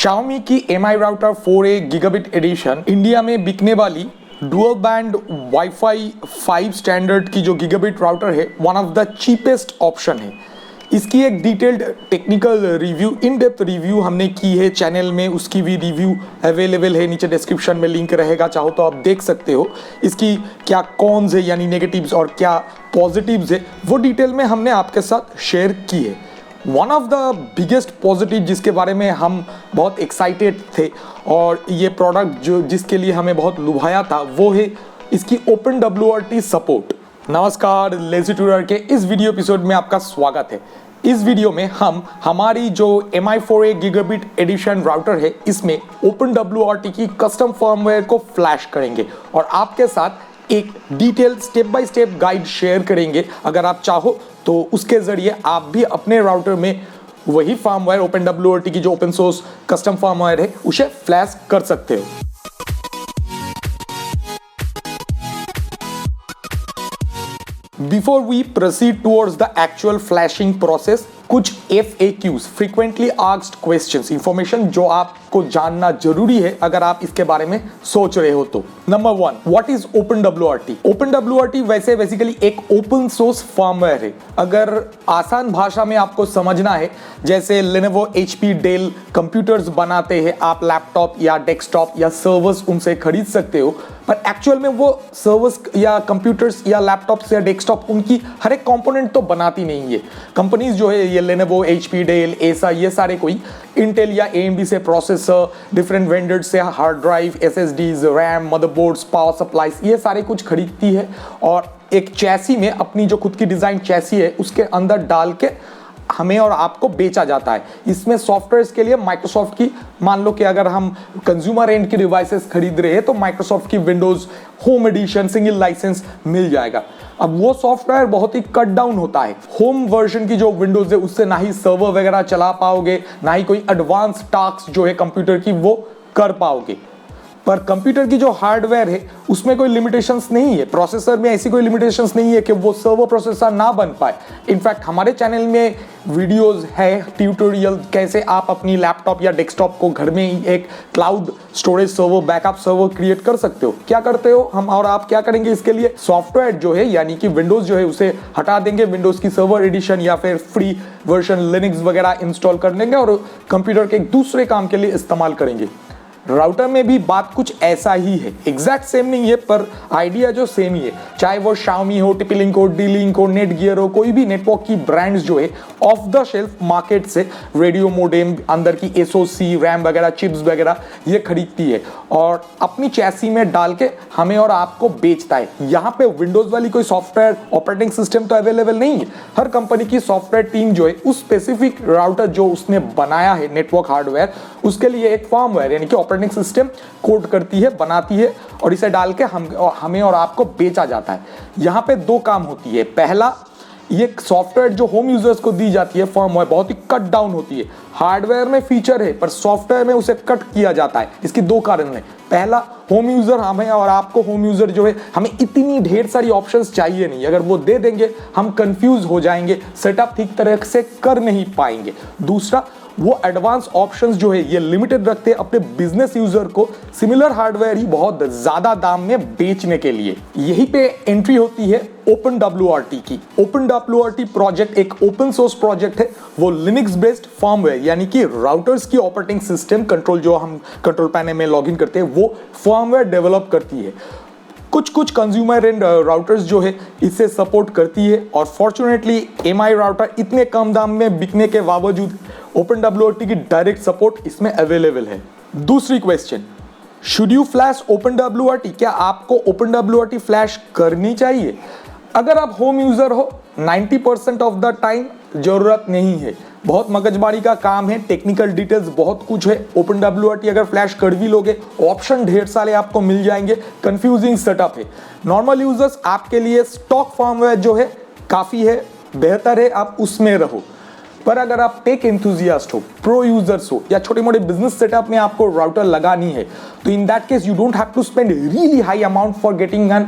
Xiaomi की MI router 4A gigabit addition India में बिकने वाली डुअल बैंड वाईफाई 5 स्टैंडर्ड की जो गीगाबिट राउटर है one of the cheapest option है। इसकी एक detailed technical review in depth review हमने की है चैनल में, उसकी भी रिव्यू अवेलेबल है, नीचे डिस्क्रिप्शन में लिंक रहेगा, चाहो तो आप देख सकते हो। इसकी क्या कॉन्स है यानी नेगेटिव्स और क्या पॉजिटिव्स है वो डिटेल में हमने आपके साथ शेयर की है। One of the biggest positive जिसके बारे में हम बहुत एक्साइटेड थे और ये प्रोडक्ट जिसके लिए हमें बहुत लुभाया था वो है इसकी OpenWRT सपोर्ट। नमस्कार, लेज़ी टूरर के इस वीडियो एपिसोड में आपका स्वागत है। इस वीडियो में हम हमारी जो MI 4A gigabit addition router है इसमें OpenWRT की कस्टम फर्मवेयर को फ्लैश करेंगे और आपके साथ एक detail step by step guide share करेंगे। अगर आप चाहो तो उसके जरिए आप भी अपने राउटर में वही फर्मवेयर OpenWRT की जो ओपन सोर्स कस्टम फर्मवेयर है उसे फ्लैश कर सकते हो। Before we proceed towards the actual flashing process, कुछ FAQs frequently asked questions information जो आपको जानना जरूरी है अगर आप इसके बारे में सोच रहे हो तो। Number 1, what is OpenWRT? OpenWRT वैसे बेसिकली एक ओपन सोर्स फर्मवेयर है। अगर आसान भाषा में आपको समझना है, जैसे Lenovo, HP, Dell कंप्यूटर्स बनाते हैं, आप लैपटॉप या डेस्कटॉप या सर्वर्स उनसे खरीद सकते हो, पर एक्चुअल में वो सर्वर्स या कंप्यूटर्स या लैपटॉप्स या डेस्कटॉप उनकी हर एक कंपोनेंट तो बनाती नहीं है। कंपनीज जो है ये Lenovo, HP, Dell, ऐसा ये सारे कोई इंटेल या AMD से प्रोसेसर, डिफरेंट वेंडर्स से hard drive, SSDs, RAM, motherboards, power supplies ये सारे कुछ खरीदती है और एक चैसी में अपनी जो खुद की डिजाइन चैसी है उसके अंदर डाल के हमें और आपको बेचा जाता है। इसमें सॉफ्टवेयर्स के लिए माइक्रोसॉफ्ट की, मान लो कि अगर हम कंज्यूमर एंड की डिवाइसेस खरीद रहे हैं तो माइक्रोसॉफ्ट की Windows home edition single licence मिल जाएगा। अब वो सॉफ्टवेयर बहुत ही कट डाउन होता है। होम वर्जन की जो विंडोज है उससे ना ही सर्वर वगैरह चला पाओगे, ना ही कोई एडवांस टास्क जो है कंप्यूटर की वो कर पाओगे। पर कंप्यूटर की जो हार्डवेयर है उसमें कोई लिमिटेशंस नहीं है, प्रोसेसर में ऐसी कोई लिमिटेशंस नहीं है कि वो सर्वर प्रोसेसर ना बन पाए। इनफैक्ट हमारे चैनल में वीडियोस है, ट्यूटोरियल कैसे आप अपनी लैपटॉप या डेस्कटॉप को घर में ही एक cloud storage server, backup server create कर सकते हो। क्या करते हो हम और आप, क्या करेंगे इसके लिए, सॉफ्टवेयर जो है यानी कि विंडोज जो है उसे हटा देंगे, विंडोज की सर्वर एडिशन या फिर फ्री वर्जन लिनक्स वगैरह इंस्टॉल कर लेंगे और कंप्यूटर के एक दूसरे काम के लिए इस्तेमाल करेंगे। राउटर में भी बात कुछ ऐसा ही है, एग्जैक्ट सेम नहीं है पर आइडिया जो सेम ही है। चाहे वो Xiaomi हो, TP-Link हो, D-Link हो, नेटगियर हो, कोई भी नेटवर्क की ब्रांड्स जो है ऑफ द शेल्फ मार्केट से रेडियो मोडेम, अंदर की SoC, रैम वगैरह, चिप्स वगैरह ये खरीदती है और अपनी चैसी में डाल के हमें और आपको बेचता है। यहाँ पे विंडोज वाली कोई सॉफ्टवेयर ऑपरेटिंग सिस्टम तो अवेलेबल नहीं है। हर कंपनी की सॉफ्टवेयर टीम जो है उस स्पेसिफिक राउटर जो उसने बनाया है नेटवर्क हार्डवेयर उसके लिए एक फर्मवेयर यानी कि ऑपरेटिंग सिस्टम कोड करती है, बनाती है और इसे डाल के हमें और आपको बेचा जाता है। यहाँ पे दो काम होती है। पहला, ये सॉफ्टवेयर जो होम यूजर्स को दी जाती है फर्मवेयर बहुत ही कट डाउन होती है। हार्डवेयर में फीचर है पर सॉफ्टवेयर में उसे कट किया जाता है। इसकी दो कारण है। पहला, होम यूजर, हमें और आपको होम यूजर जो है हमें इतनी ढेर सारी ऑप्शंस चाहिए नहीं। अगर वो दे देंगे हम कंफ्यूज हो जाएंगे, सेटअप ठीक तरह से कर नहीं पाएंगे। दूसरा, वो एडवांस ऑप्शंस जो है ये लिमिटेड रखते हैं अपने बिजनेस यूजर को सिमिलर हार्डवेयर ही बहुत ज्यादा दाम में बेचने के लिए। यही पे एंट्री होती है OpenWRT की। OpenWRT प्रोजेक्ट एक ओपन सोर्स प्रोजेक्ट है। वो लिनक्स बेस्ड फर्मवेयर यानी कि राउटर्स की ऑपरेटिंग सिस्टम कंट्रोल जो हम कंट्रोल पैनल में लॉगिन करते हैं वो फर्मवेयर डेवलप करती है। कुछ कंज्यूमर एंड राउटर्स जो है इससे सपोर्ट करती है और फॉर्चुनेटली MI राउटर इतने कम दाम में बिकने के बावजूद OpenWRT की डायरेक्ट सपोर्ट इसमें अवेलेबल है। दूसरी question, should you flash OpenWRT? क्या आपको OpenWRT फ्लैश करनी चाहिए? अगर आप होम यूजर हो 90% ऑफ द टाइम जरूरत नहीं है। बहुत मगजमारी का काम है, टेक्निकल डिटेल्स बहुत कुछ है। OpenWRT अगर फ्लैश कर भी लोगे ऑप्शन ढेर सारे आपको मिल जाएंगे, कंफ्यूजिंग सेटअप है। नॉर्मल यूजर्स आपके लिए स्टॉक फर्मवेयर जो है काफी है, बेहतर है, आप उसमें रहो। पर अगर आप टेक एंथुजियास्ट हो, प्रो यूजर्स हो या छोटे मोटे बिजनेस सेटअप में आपको राउटर लगानी है तो in that case you don't have to spend really high amount for getting an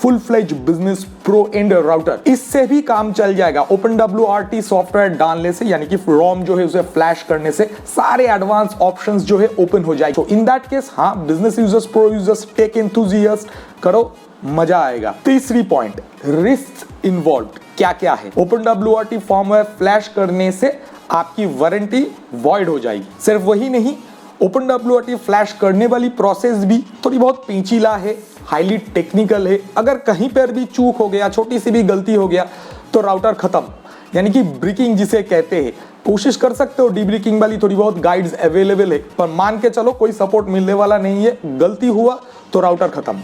full fledge business pro and router, इससे भी काम चल जाएगा। OpenWRT सॉफ्टवेयर डालने से, यानी कि रोम जो है उसे फ्लैश करने से सारे एडवांस ऑप्शंस जो है ओपन हो जाएंगे। तो इन दैट केस हाँ, business users, pro users, tech enthusiast करो, मजा आएगा। तीसरी पॉइंट, रिस्क इन्वॉल्व क्या क्या है। OpenWRT फॉर्मवेयर फ्लैश करने से आपकी वारंटी वॉइड हो जाएगी। सिर्फ वही नहीं, OpenWRT फ्लैश करने वाली प्रोसेस भी थोड़ी बहुत पेचीला है, हाईली टेक्निकल है। अगर कहीं पर भी चूक हो गया, छोटी सी भी गलती हो गया तो राउटर खत्म, यानी कि ब्रिकिंग जिसे कहते हैं। कोशिश कर सकते हो, डीब्रिकिंग वाली थोड़ी बहुत गाइड्स अवेलेबल है, पर मान के चलो कोई सपोर्ट मिलने वाला नहीं है। गलती हुआ तो राउटर खत्म।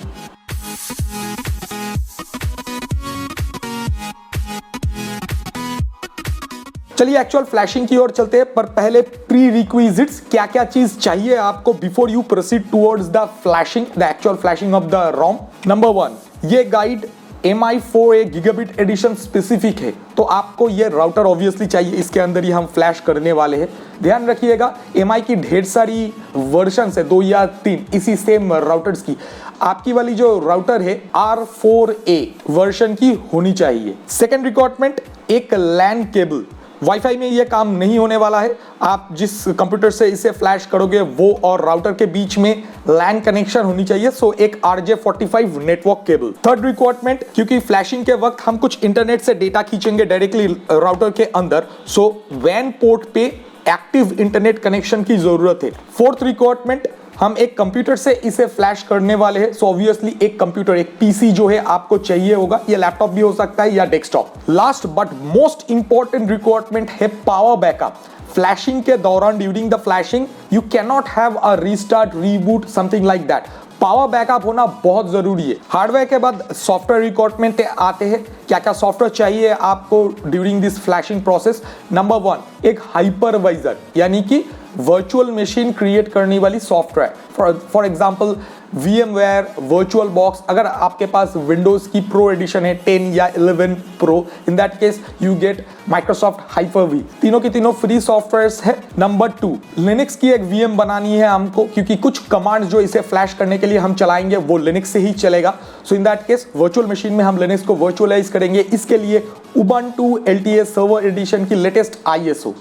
चलिए एक्चुअल फ्लैशिंग की ओर चलते हैं, पर पहले प्री रिक्विजिट्स क्या क्या चीज चाहिए आपको before you proceed towards the flashing, the actual flashing of the ROM. Number 1, ये guide MI4A gigabit addition specific है, तो आपको ये राउटर ऑब्वियसली चाहिए, इसके अंदर ही हम फ्लैश करने वाले हैं। ध्यान रखिएगा, MI की ढेर सारी वर्जन है, 2 या 3 इसी सेम राउटर्स की। आपकी वाली जो राउटर है R4A वर्जन की होनी चाहिए। सेकेंड रिक्वायरमेंट, एक लैन केबल। वाईफाई में ये काम नहीं होने वाला है, आप जिस कंप्यूटर से इसे फ्लैश करोगे वो और राउटर के बीच में लैन कनेक्शन होनी चाहिए, सो एक RJ45 network cable. Third requirement, क्योंकि फ्लैशिंग के वक्त हम कुछ इंटरनेट से डेटा खींचेंगे डायरेक्टली राउटर के अंदर, सो WAN पोर्ट पे एक्टिव इंटरनेट कनेक्शन की जरूरत है। फोर्थ रिक्वायरमेंट, हम एक कंप्यूटर से इसे फ्लैश करने वाले हैं, सो ऑब्वियसली एक कंप्यूटर, एक पीसी जो है आपको चाहिए होगा। ये लैपटॉप भी हो सकता है या desktop. Last but most important requirement है पावर बैकअप। फ्लैशिंग के दौरान, during the flashing, you can not have a restart, reboot, something like that. Power backup होना बहुत जरूरी है। हार्डवेयर के बाद सॉफ्टवेयर रिक्वायरमेंट आते हैं। क्या क्या सॉफ्टवेयर चाहिए आपको during this flashing process. Number 1, एक हाइपरवाइजर, यानी कि वर्चुअल मशीन क्रिएट करने वाली software. For example VMware virtual box. अगर आपके पास विंडोज की प्रो एडिशन है 10 या 11 pro, in that case you get Microsoft Hyper V. तीनों की तीनों फ्री सॉफ्टवेयर्स है। नंबर 2, लिनक्स की एक VM बनानी है हमको, क्योंकि कुछ कमांड जो इसे फ्लैश करने के लिए हम चलाएंगे वो लिनक्स से ही चलेगा। So in that case virtual machine में हम लिनक्स को वर्चुअलाइज करेंगे। इसके लिए Ubuntu LTS सर्वर एडिशन की लेटेस्ट ISO,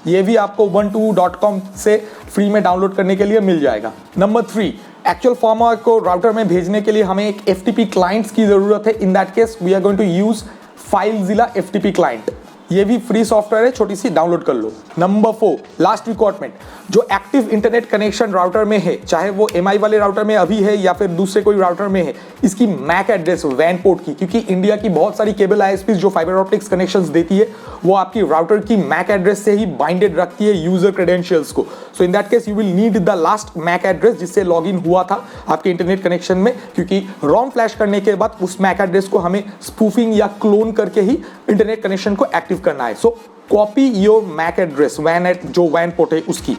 ये भी आपको ubuntu.com से फ्री में डाउनलोड करने के लिए मिल जाएगा। नंबर 3, एक्चुअल फॉर्मेट को राउटर में भेजने के लिए हमें एक FTP क्लाइंट्स की जरूरत है। In that case we are going to use FileZilla FTP client. ये भी फ्री सॉफ्टवेयर है, छोटी सी, डाउनलोड कर लो। नंबर 4, लास्ट रिक्वायरमेंट, जो एक्टिव इंटरनेट कनेक्शन राउटर में है, चाहे वो MI वाले राउटर में अभी है या फिर दूसरे कोई राउटर में है, इसकी मैक एड्रेस WAN पोर्ट की, क्योंकि इंडिया की बहुत सारी केबल ISPs जो फाइबर ऑप्टिक्स कनेक्शंस देती है वो आपकी राउटर की मैक एड्रेस से ही बाइंडेड रखती है यूजर क्रेडेंशियल्स को। So in that case you will need the last MAC address जिससे लॉग इन हुआ था आपके इंटरनेट कनेक्शन में, क्योंकि रोम फ्लैश करने के बाद उस मैक एड्रेस को हमें स्पूफिंग या क्लोन करके ही इंटरनेट कनेक्शन को एक्टिव करना है। So copy your MAC address, जो WAN पोर्ट है उसकी।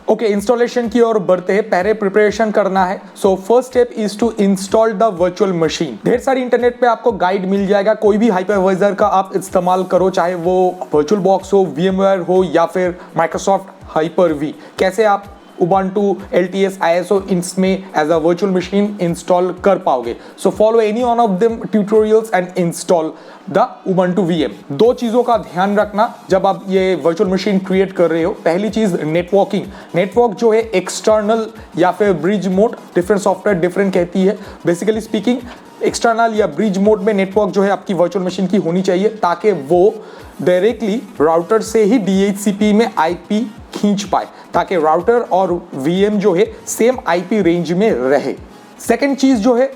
ओके, इंस्टॉलेशन की ओर बढ़ते हैं। पहले प्रिपरेशन करना है। So first step is to install the virtual machine. ढेर सारी इंटरनेट पे आपको गाइड मिल जाएगा, कोई भी हाइपरवाइजर का आप इस्तेमाल करो, चाहे वो वर्चुअल बॉक्स हो, VMware हो या फिर माइक्रोसॉफ्ट हाइपर-V। कैसे आप Ubuntu LTS ISO इसमें as a virtual machine install कर पाओगे। So follow any one of them tutorials and install the Ubuntu VM। दो चीजों का ध्यान रखना जब आप ये वर्चुअल मशीन क्रिएट कर रहे हो। पहली चीज नेटवर्किंग। नेटवर्क जो है एक्सटर्नल या फिर bridge mode, different software different कहती है। बेसिकली स्पीकिंग एक्सटर्नल या ब्रिज मोड में नेटवर्क जो है आपकी वर्चुअल मशीन की होनी चाहिए, ताकि वो डायरेक्टली राउटर से ही DHCP में IP खींच पाए, ताकि राउटर और VM जो है सेम IP रेंज में रहे। सेकेंड चीज जो है,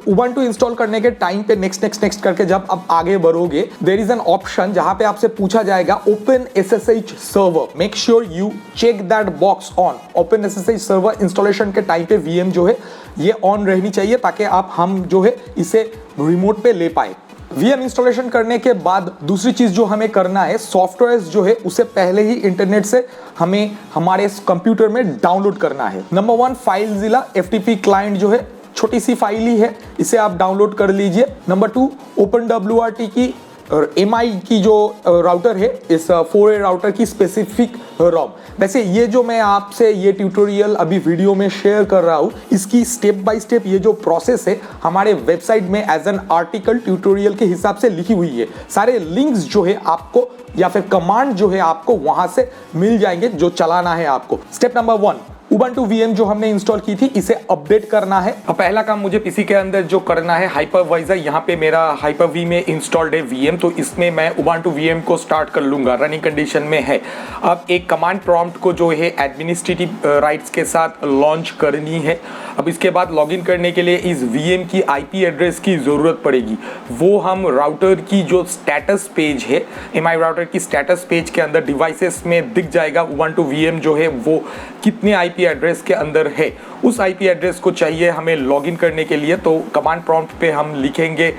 Ubuntu इंस्टॉल करने के टाइम पे नेक्स्ट करके जब आप आगे बढ़ोगे, देयर इज एन ऑप्शन जहां पे आपसे पूछा जाएगा open SSH server. Make sure you check that box on. Open SSH server installation के टाइम पे VM जो है ये ऑन रहनी चाहिए, ताकि हम जो है इसे रिमोट पे ले पाए। VM इंस्टॉलेशन करने के बाद दूसरी चीज जो हमें करना है, सॉफ्टवेयर जो है उसे पहले ही इंटरनेट से हमें हमारे कंप्यूटर में डाउनलोड करना है। नंबर 1, फाइलजिला FTP क्लाइंट जो है छोटी सी फाइल ही है, इसे आप डाउनलोड कर लीजिए। नंबर 2, OpenWRT की MI की जो राउटर है, इस 4A राउटर की स्पेसिफिक रोम। वैसे ये जो मैं आपसे ये ट्यूटोरियल अभी वीडियो में शेयर कर रहा हूँ, इसकी स्टेप बाय स्टेप ये जो प्रोसेस है हमारे वेबसाइट में एज एन आर्टिकल ट्यूटोरियल के हिसाब से लिखी हुई है। सारे लिंक्स जो है आपको या फिर कमांड जो है आपको वहां से मिल जाएंगे जो चलाना है आपको। स्टेप नंबर 1, Ubuntu VM जो हमने इंस्टॉल की थी इसे अपडेट करना है। अब पहला काम मुझे पीसी के अंदर जो करना है, हाइपरवाइजर, यहाँ पे मेरा Hyper-V में इंस्टॉल्ड है VM, तो इसमें मैं Ubuntu VM को स्टार्ट कर लूंगा, रनिंग कंडीशन में है। अब एक कमांड प्रॉम्प्ट को जो है एडमिनिस्ट्रेटिव राइट्स के साथ लॉन्च करनी है। अब इसके बाद लॉगिन करने के लिए इस VM की IP एड्रेस की ज़रूरत पड़ेगी। वो हम राउटर की जो स्टेटस पेज है, MI राउटर की स्टेटस पेज के अंदर डिवाइसेस में दिख जाएगा Ubuntu VM जो है वो कितने IP एड्रेस के अंदर है। उस IP एड्रेस को चाहिए हमें लॉगिन करने के लिए, तो कमांड प्रॉम्प्ट पे हम लिखेंगे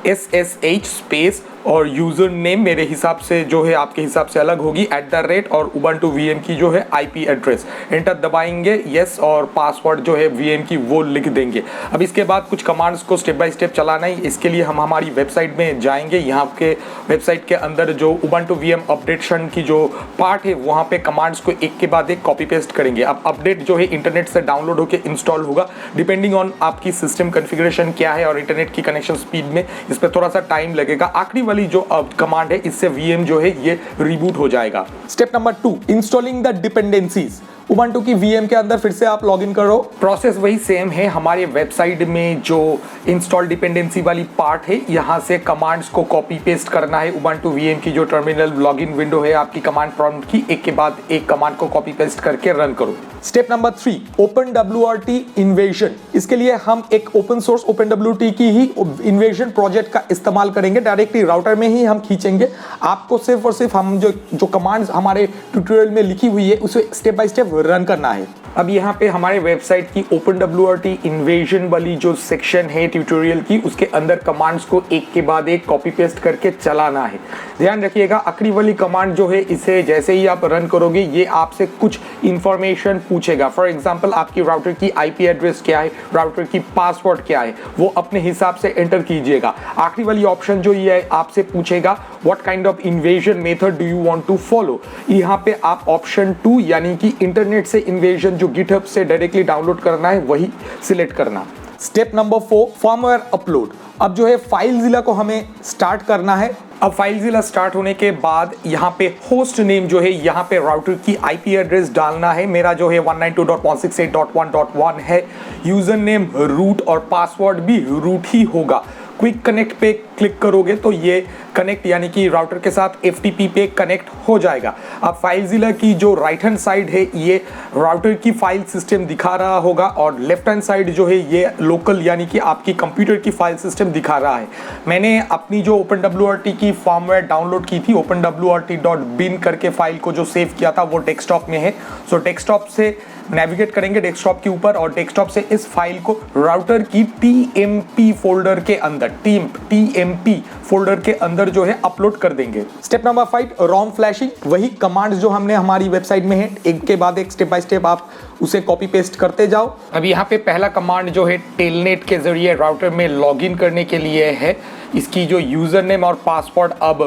SSH स्पेस और यूज़र नेम मेरे हिसाब से जो है आपके हिसाब से अलग होगी @ और Ubuntu VM की जो है IP एड्रेस, एंटर दबाएंगे, यस, और पासवर्ड जो है VM की वो लिख देंगे। अब इसके बाद कुछ कमांड्स को स्टेप बाय स्टेप चलाना है। इसके लिए हम हमारी वेबसाइट में जाएंगे। यहाँ के वेबसाइट के अंदर जो Ubuntu VM अपडेशन की जो पार्ट है वहाँ पे कमांड्स को एक के बाद एक कॉपी पेस्ट करेंगे। अब अपडेट जो है इंटरनेट से डाउनलोड होकर इंस्टॉल होगा, डिपेंडिंग ऑन आपकी सिस्टम कॉन्फ़िगरेशन क्या है और इंटरनेट की कनेक्शन स्पीड में इस पर थोड़ा सा टाइम लगेगा। आखिरी वाली जो कमांड है इससे VM जो है ये रिबूट हो जाएगा। Step number 2, installing the dependencies. Ubuntu की VM के अंदर फिर से आप लॉगिन करो। प्रोसेस वही सेम है। हमारे वेबसाइट में जो इंस्टॉल डिपेंडेंसी वाली पार्ट है, यहाँ से कमांड्स को कॉपी पेस्ट करना है। Ubuntu VM की जो टर्मिनल लॉगिन विंडो है आपकी कमांड प्रॉम्प्ट की, एक के बाद एक कमांड को कॉपी पेस्ट करके रन करो। Step number 3, OpenWRT invasion. इसके लिए हम एक ओपन सोर्स OpenWRT की ही इन्वेजन प्रोजेक्ट का इस्तेमाल करेंगे। डायरेक्टली राउटर में ही हम खींचेंगे। आपको सिर्फ और सिर्फ हम जो कमांड्स हमारे ट्यूटोरियल में लिखी हुई है उसे स्टेप बाय स्टेप रन करना है। अब यहाँ पे हमारे वेबसाइट की OpenWRT इन्वेजन वाली जो सेक्शन है ट्यूटोरियल की, उसके अंदर कमांड्स को एक के बाद एक कॉपी पेस्ट करके चलाना है। ध्यान रखिएगा, आखिरी वाली कमांड जो है इसे जैसे ही आप रन करोगे ये आपसे कुछ इंफॉर्मेशन पूछेगा। फॉर एग्जांपल आपकी राउटर की IP एड्रेस क्या है, राउटर की पासवर्ड क्या है, वो अपने हिसाब से एंटर कीजिएगा। आखिरी वाली ऑप्शन जो ये आपसे पूछेगा what kind of invasion method do you want to follow, यहाँ पे आप ऑप्शन 2 यानी कि इंटरनेट से इन्वेजन जो GitHub से डायरेक्टली डाउनलोड करना है वही सिलेक्ट करना। Step number 4, firmware upload. अब जो है फाइलज़िला को हमें स्टार्ट करना है। अब फाइलज़िला स्टार्ट होने के बाद यहाँ पे होस्ट नेम जो है, यहाँ पे राउटर की IP एड्रेस डालना है। मेरा जो है 192.168.1.1 है। यूज़र नेम रूट और पासवर्ड भी रूट ही होगा। क्विक कनेक्ट पे क्लिक करोगे तो ये कनेक्ट यानी कि राउटर के साथ FTP पे कनेक्ट हो जाएगा। अब फाइलज़िला की जो राइट हैंड साइड है ये राउटर की फाइल सिस्टम दिखा रहा होगा और लेफ्ट हैंड साइड जो है ये लोकल यानी कि आपकी कंप्यूटर की फाइल सिस्टम दिखा रहा है। मैंने अपनी जो OpenWRT की फर्मवेयर डाउनलोड की थी, openwrt.bin करके फाइल को जो सेव किया था वो डेस्कटॉप में है। सो डेस्कटॉप से नेविगेट करेंगे डेस्कटॉप के ऊपर और डेस्कटॉप से इस फाइल को राउटर की TMP फोल्डर के अंदर, TMP फोल्डर के अंदर जो है अपलोड कर देंगे। स्टेप नंबर 5, रोम फ्लैशिंग। वही कमांड्स जो हमने हमारी वेबसाइट में है, एक के बाद एक स्टेप बाय स्टेप आप उसे कॉपी पेस्ट करते जाओ। अब यहाँ पे पहला कमांड जो है टेलनेट के जरिए राउटर में लॉगिन करने के लिए है। इसकी जो यूज़र नेम और पासवर्ड अब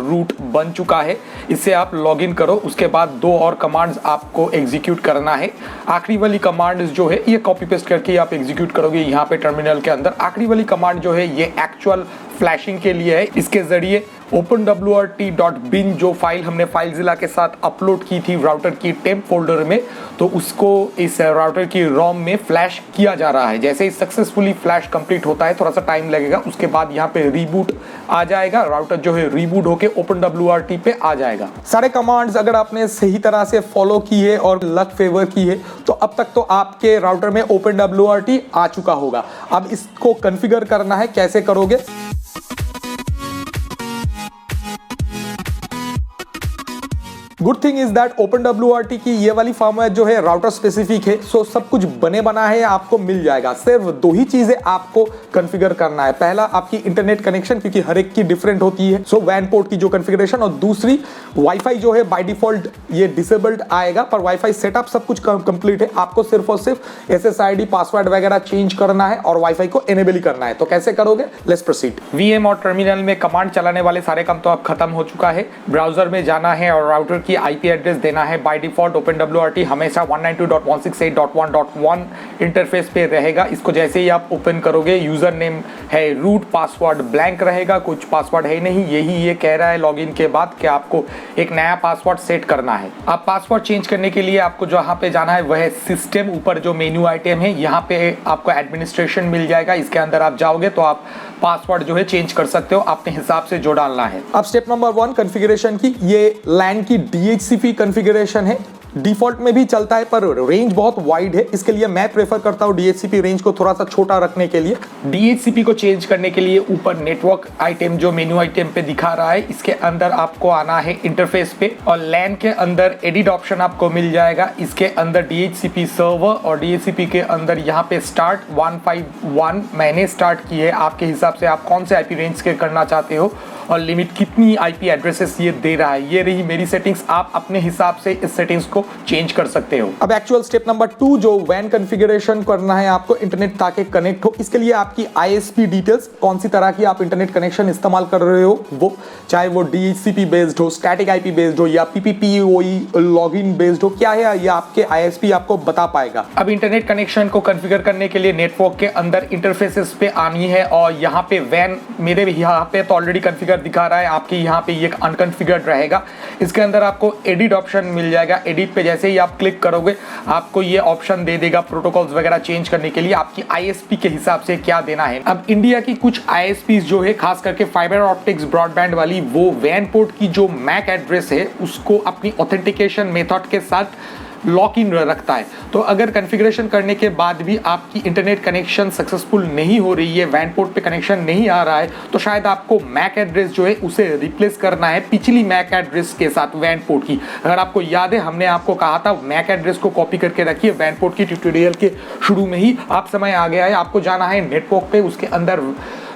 रूट बन चुका है, इससे आप लॉगिन करो। उसके बाद 2 और कमांड्स आपको एग्जीक्यूट करना है। आखिरी वाली कमांड्स जो है ये कॉपी पेस्ट करके आप एग्जीक्यूट करोगे यहाँ पे टर्मिनल के अंदर। आखिरी वाली कमांड जो है ये एक्चुअल फ्लैशिंग के लिए है। इसके जरिए openwrt.bin जो फाइल हमने फाइलज़िला के साथ अपलोड की थी राउटर की टेम्प फोल्डर में, तो उसको इस राउटर की रोम में फ्लैश किया जा रहा है। जैसे ही सक्सेसफुली फ्लैश कंप्लीट होता है, थोड़ा सा टाइम लगेगा, उसके बाद यहाँ पे रीबूट आ जाएगा। राउटर जो है रीबूट होके OpenWRT पे आ जाएगा। सारे कमांड्स अगर आपने सही तरह से फॉलो की है और लक फेवर की है तो अब तक तो आपके राउटर में OpenWRT आ चुका होगा। अब इसको कॉन्फ़िगर करना है, कैसे करोगे? Good thing is that OpenWRT की ये वाली फर्मवेयर जो है राउटर स्पेसिफिक है, सो सब कुछ बने बना है आपको मिल जाएगा। सिर्फ दो ही चीजें आपको कॉन्फ़िगर करना है। पहला आपकी इंटरनेट कनेक्शन, क्योंकि हर एक की डिफरेंट होती है, सो वैन पोर्ट की जो कॉन्फ़िगरेशन, और दूसरी वाईफाई जो है बाय डिफॉल्ट ये डिसेबल्ड आएगा, पर वाईफाई सेटअप सब कुछ कंप्लीट है। आपको सिर्फ और सिर्फ SSID पासवर्ड वगैरह चेंज करना है और वाईफाई को एनेबल ही करना है। तो कैसे करोगे, लेट्स प्रोसीड। VM और टर्मिनल में कमांड चलाने वाले सारे काम तो अब खत्म हो चुका है। ब्राउजर में जाना है और राउटर की IP एड्रेस देना है। बाय डिफॉल्ट OpenWRT हमेशा 192.168.1.1 इंटरफेस पे रहेगा। इसको जैसे ही आप ओपन करोगे, यूजर नेम है रूट, पासवर्ड ब्लैंक रहेगा, कुछ पासवर्ड है नहीं। यही ये कह रहा है लॉगिन के बाद कि आपको एक नया पासवर्ड सेट करना है। अब पासवर्ड चेंज करने के लिए आपको जहाँ पे जाना है वह है सिस्टम, ऊपर जो मेन्यू आइटम है यहाँ पे आपको एडमिनिस्ट्रेशन मिल जाएगा। इसके अंदर आप जाओगे तो आप पासवर्ड जो है चेंज कर सकते हो, अपने हिसाब से जो डालना है। अब स्टेप नंबर 1 कॉन्फ़िगरेशन की, ये LAN की DHCP कॉन्फ़िगरेशन है। डिफॉल्ट में भी चलता है पर रेंज बहुत वाइड है, इसके लिए मैं प्रेफर करता हूँ DHCP रेंज को थोड़ा सा छोटा रखने के लिए। DHCP को चेंज करने के लिए ऊपर नेटवर्क आइटम जो मेन्यू आइटम पे दिखा रहा है, इसके अंदर आपको आना है इंटरफेस पे, और LAN के अंदर एडिट ऑप्शन आपको मिल जाएगा। इसके अंदर DHCP सर्वर और DHCP के अंदर यहाँ पे स्टार्ट 151 मैंने स्टार्ट की है। आपके हिसाब से आप कौन से IP रेंज के करना चाहते हो और लिमिट कितनी IP एड्रेसेस ये दे रहा है। ये रही मेरी सेटिंग्स, आप अपने हिसाब से इस सेटिंग्स को चेंज कर सकते हो। अब एक्चुअल स्टेप नंबर 2 जो वैन कॉन्फ़िगरेशन करना है आपको इंटरनेट ताकि कनेक्ट हो, इसके लिए आपकी ISP डिटेल्स, कौन सी तरह की आप इंटरनेट कनेक्शन इस्तेमाल कर रहे हो, वो चाहे वो DHCP बेस्ड हो, स्टैटिक IP बेस्ड हो या PPPoE लॉगिन बेस्ड हो, क्या है ये आपके ISP आपको बता पाएगा। अब इंटरनेट कनेक्शन को कॉन्फ़िगर करने के लिए नेटवर्क के अंदर इंटरफेसेस पे आनी है, और यहाँ पे वैन मेरे यहाँ पे तो ऑलरेडी कॉन्फ़िगर दिखा रहा है, आपके यहाँ पे ये अनकॉन्फ़िगर्ड रहेगा। इसके अंदर आपको एडिट ऑप्शन मिल जाएगा। एडिट पे जैसे ही आप क्लिक करोगे आपको ये ऑप्शन दे देगा प्रोटोकॉल्स वगैरह चेंज करने के लिए, आपकी ISP के हिसाब से क्या देना है। अब इंडिया की कुछ ISPs जो है खास करके फाइबर ऑप्टिक्स ब्रॉडबैंड वाली, वो वैन पोर्ट की जो MAC एड्रेस है उसको अपनी ऑथेंटिकेशन मेथड के साथ लॉक इन रखता है। तो अगर कॉन्फ़िगरेशन करने के बाद भी आपकी इंटरनेट कनेक्शन सक्सेसफुल नहीं हो रही है, वैन पोर्ट पे कनेक्शन नहीं आ रहा है, तो शायद आपको MAC एड्रेस जो है उसे रिप्लेस करना है पिछली MAC एड्रेस के साथ वैन पोर्ट की। अगर आपको याद है हमने आपको कहा था MAC एड्रेस को कॉपी करके रखिए वैन पोर्ट की ट्यूटोरियल के शुरू में ही। आप समय आ गया है, आपको जाना है नेटवर्क पे, उसके अंदर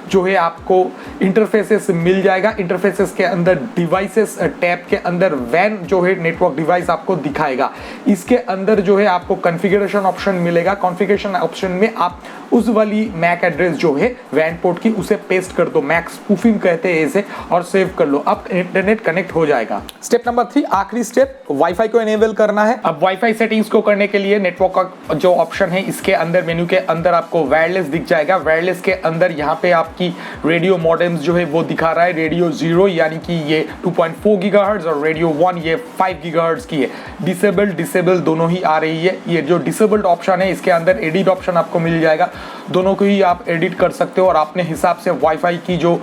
जो है आपको इंटरफेसेस मिल जाएगा। इंटरफेसेस के अंदर डिवाइसेस टैब के अंदर वैन जो है नेटवर्क डिवाइस आपको दिखाएगा। इसके अंदर जो है आपको कॉन्फ़िगरेशन ऑप्शन मिलेगा। कॉन्फ़िगरेशन ऑप्शन में आप उस वाली MAC एड्रेस जो है वैन पोर्ट की उसे पेस्ट कर दो, MAC स्पूफिंग कहते हैं इसे, और सेव कर लो। अब इंटरनेट कनेक्ट हो जाएगा। स्टेप नंबर 3 आखिरी स्टेप, वाईफाई को एनेबल करना है। अब वाईफाई सेटिंग्स को करने के लिए नेटवर्क का जो ऑप्शन है इसके अंदर मेन्यू के अंदर आपको वायरलेस दिख जाएगा। वायरलेस के अंदर यहाँ पे आपकी रेडियो मॉडेम्स जो है वो दिखा रहा है। रेडियो 0 यानी कि ये 2.4 गीगाहर्ट्ज और रेडियो 1 ये 5 गीगाहर्ट्ज की है। डिसेबल दोनों ही आ रही है। ये जो डिसेबल्ड ऑप्शन है इसके अंदर एडिट ऑप्शन आपको मिल जाएगा, दोनों को ही आप एडिट कर सकते हो और अपने हिसाब से वाईफाई की जो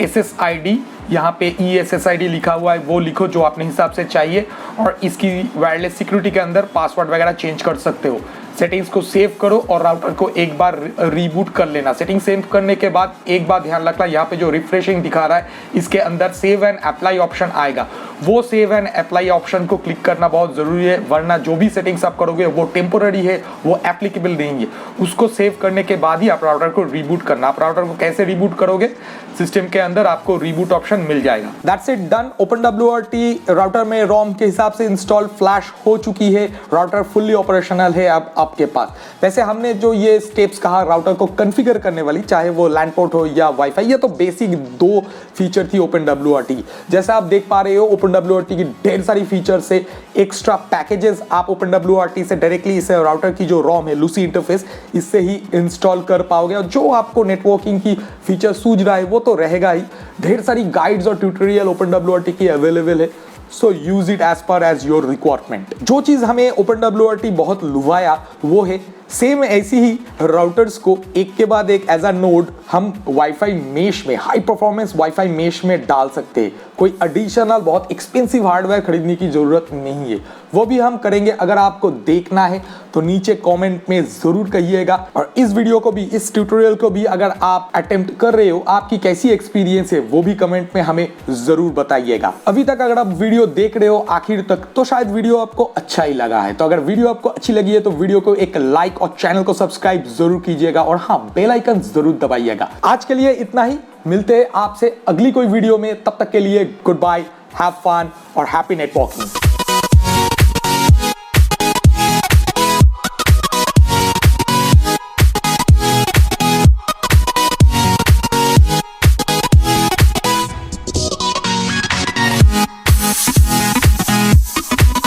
SSID यहाँ पे ESSID लिखा हुआ है वो लिखो जो अपने हिसाब से चाहिए, और इसकी वायरलेस सिक्योरिटी के अंदर पासवर्ड वगैरह चेंज कर सकते हो। सेटिंग्स को सेव करो और राउटर को एक बार रीबूट कर लेना। सेटिंग सेव करने के बाद एक बात ध्यान रखना, यहाँ पे जो रिफ्रेशिंग दिखा रहा है इसके अंदर सेव एंड अप्लाई ऑप्शन आएगा। वो सेव एंड अप्लाई ऑप्शन को क्लिक करना बहुत ज़रूरी है, वरना जो भी सेटिंग्स आप करोगे वो टेम्पोररी है, वो एप्लीकेबल नहीं है। उसको सेव करने के बाद ही आप राउटर को रीबूट करना। आप राउटर को कैसे रीबूट करोगे, सिस्टम के अंदर आपको रीबूट ऑप्शन मिल जाएगा। That's it, done. OpenWRT router में रोम के हिसाब से इंस्टॉल फ्लैश हो चुकी है, राउटर फुल्ली ऑपरेशनल है अब आपके पास। वैसे हमने जो ये स्टेप्स कहा राउटर को कॉन्फ़िगर करने वाली, चाहे वो लैन पोर्ट हो या वाईफाई, ये तो बेसिक 2 फीचर थी OpenWRT। जैसा आप देख पा रहे हो OpenWRT की ढेर सारी फीचर से एक्स्ट्रा पैकेजेस आप OpenWRT से डायरेक्टली इसे राउटर की जो रोम है लूसी इंटरफेस इससे ही इंस्टॉल कर पाओगे, और जो आपको नेटवर्किंग की फीचर सूझ रहा है वो तो रहेगा ही। ढेर सारी गाइड्स और ट्यूटोरियल OpenWRT की अवेलेबल है, so use it as per as your requirement. जो चीज़ हमें OpenWRT बहुत लुभाया वो है सेम ऐसी ही राउटर्स को एक के बाद एक एज अ नोड हम वाईफाई मेश में, हाई परफॉर्मेंस वाईफाई मेश में डाल सकते हैं। कोई एडिशनल बहुत एक्सपेंसिव हार्डवेयर खरीदने की जरूरत नहीं है, वो भी हम करेंगे। अगर आपको देखना है तो नीचे कमेंट में जरूर कहिएगा। और इस वीडियो को भी, इस ट्यूटोरियल को भी अगर आप अटेम्प्ट कर रहे हो, आपकी कैसी एक्सपीरियंस है वो भी कमेंट में हमें जरूर बताइएगा। अभी तक अगर आप वीडियो देख रहे हो आखिर तक तो शायद वीडियो आपको अच्छा ही लगा है। तो अगर वीडियो आपको अच्छी लगी है तो वीडियो को एक लाइक और चैनल को सब्सक्राइब जरूर कीजिएगा और हाँ, बेल आइकन जरूर दबाइएगा। आज के लिए इतना ही, मिलते हैं आपसे अगली कोई वीडियो में। तब तक के लिए गुड बाय, हैव फन और हैप्पी नेटवर्किंग।